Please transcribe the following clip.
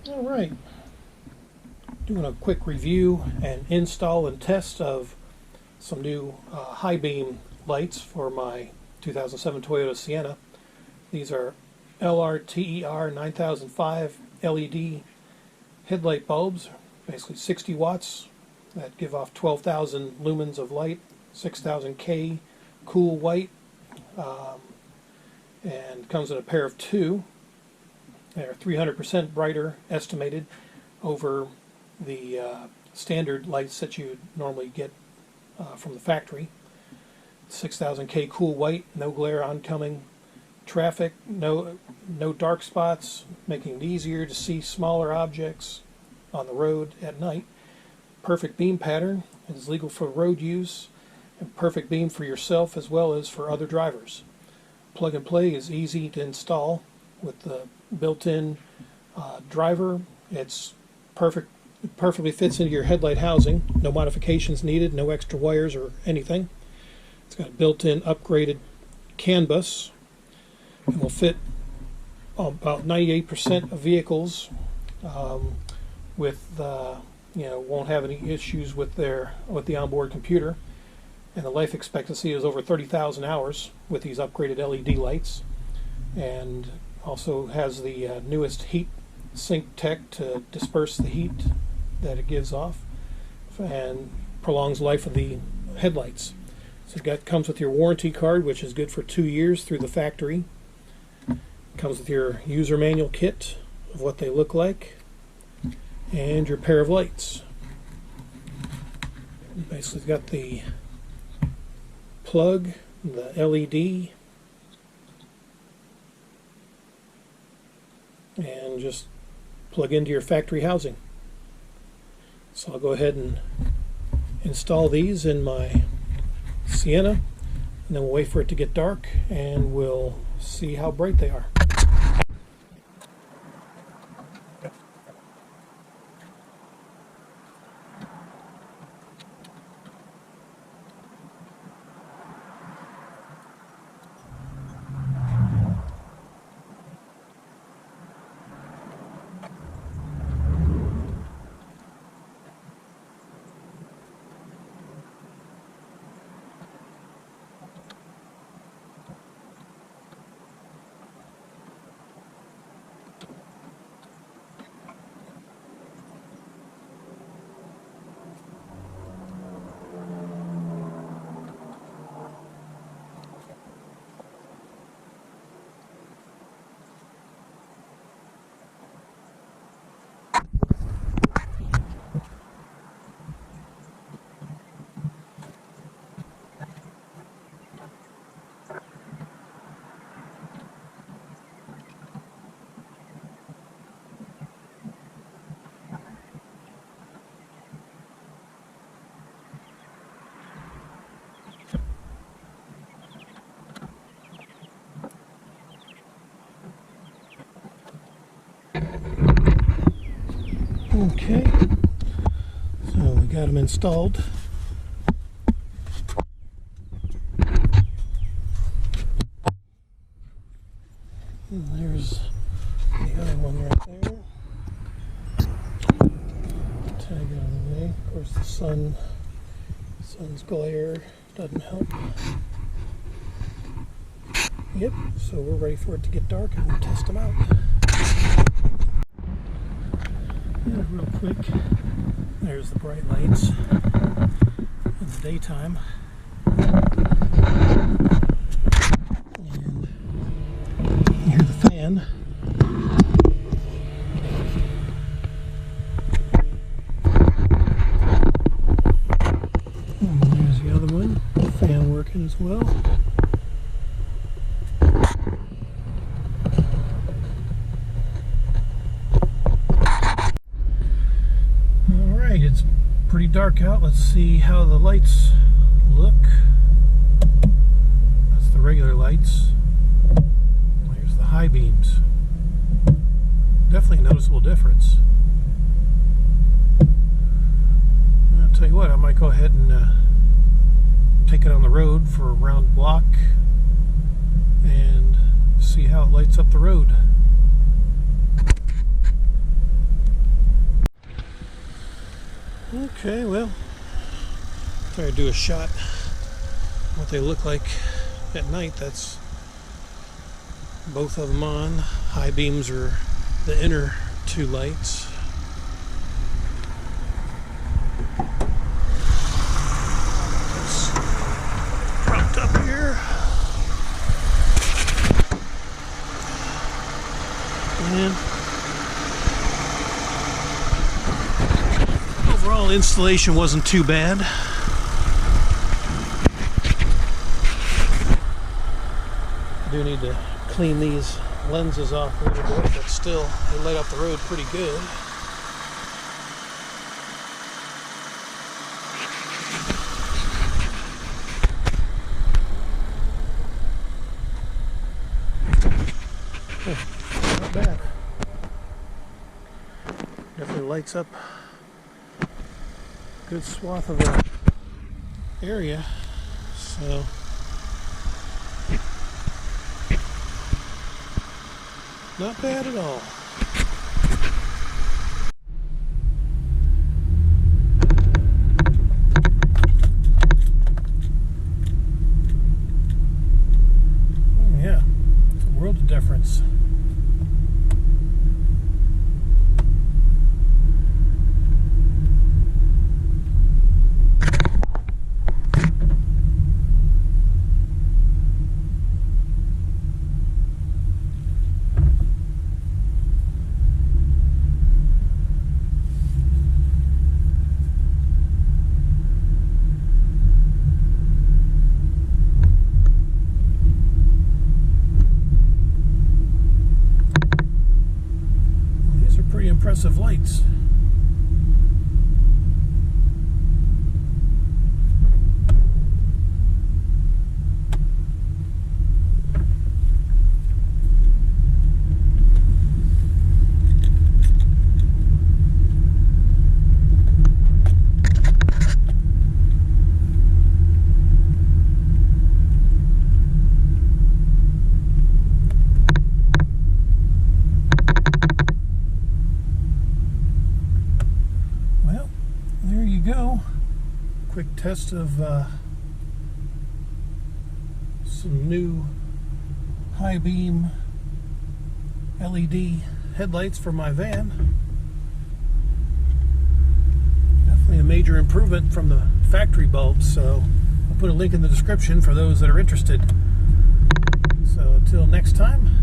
All right, doing a quick review and install and test of some new high beam lights for my 2007 Toyota Sienna. These are LRTER 9005 LED headlight bulbs, basically 60 watts that give off 12,000 lumens of light, 6,000 K cool white, and comes in a pair of two. They're 300% brighter estimated over the standard lights that you normally get from the factory. 6,000 K cool white, no glare oncoming traffic, no dark spots, making it easier to see smaller objects on the road at night. Perfect beam pattern, is legal for road use, and perfect beam for yourself as well as for other drivers. Plug and play is easy to install with the built-in driver. It's perfect. It perfectly fits into your headlight housing. No modifications needed, no extra wires or anything. It's got a built-in upgraded CAN bus. It will fit about 98% of vehicles won't have any issues with the onboard computer. And the life expectancy is over 30,000 hours with these upgraded LED lights. And also has the newest heat sink tech to disperse the heat that it gives off and prolongs life of the headlights. So it comes with your warranty card, which is good for 2 years through the factory. Comes with your user manual kit of what they look like and your pair of lights. Basically got the plug, the LED, and just plug into your factory housing. So I'll go ahead and install these in my Sienna, and then we'll wait for it to get dark and we'll see how bright they are. Okay, so we got them installed. And there's the other one right there. Tag it out of the way. Of course, the sun's glare doesn't help. Yep, so we're ready for it to get dark and we'll test them out. Yeah, real quick, there's the bright lights in the daytime. And you hear the fan. And there's the other one, the fan working as well. It's pretty dark out. Let's see how the lights look. That's the regular lights. Here's the high beams. Definitely a noticeable difference. I'll tell you what, I might go ahead and take it on the road for a round block and see how it lights up the road. Okay, well, try to do a shot what they look like at night. That's both of them on. High beams are the inner two lights. It's propped up here. And overall installation wasn't too bad. I do need to clean these lenses off a little bit, but still they light up the road pretty good. Not bad. Definitely lights up a good swath of the area. So not bad at all. Oh yeah, it's a world of difference. Pretty impressive lights. There you go. Quick test of some new high beam LED headlights for my van. Definitely a major improvement from the factory bulbs, so I'll put a link in the description for those that are interested. So until next time,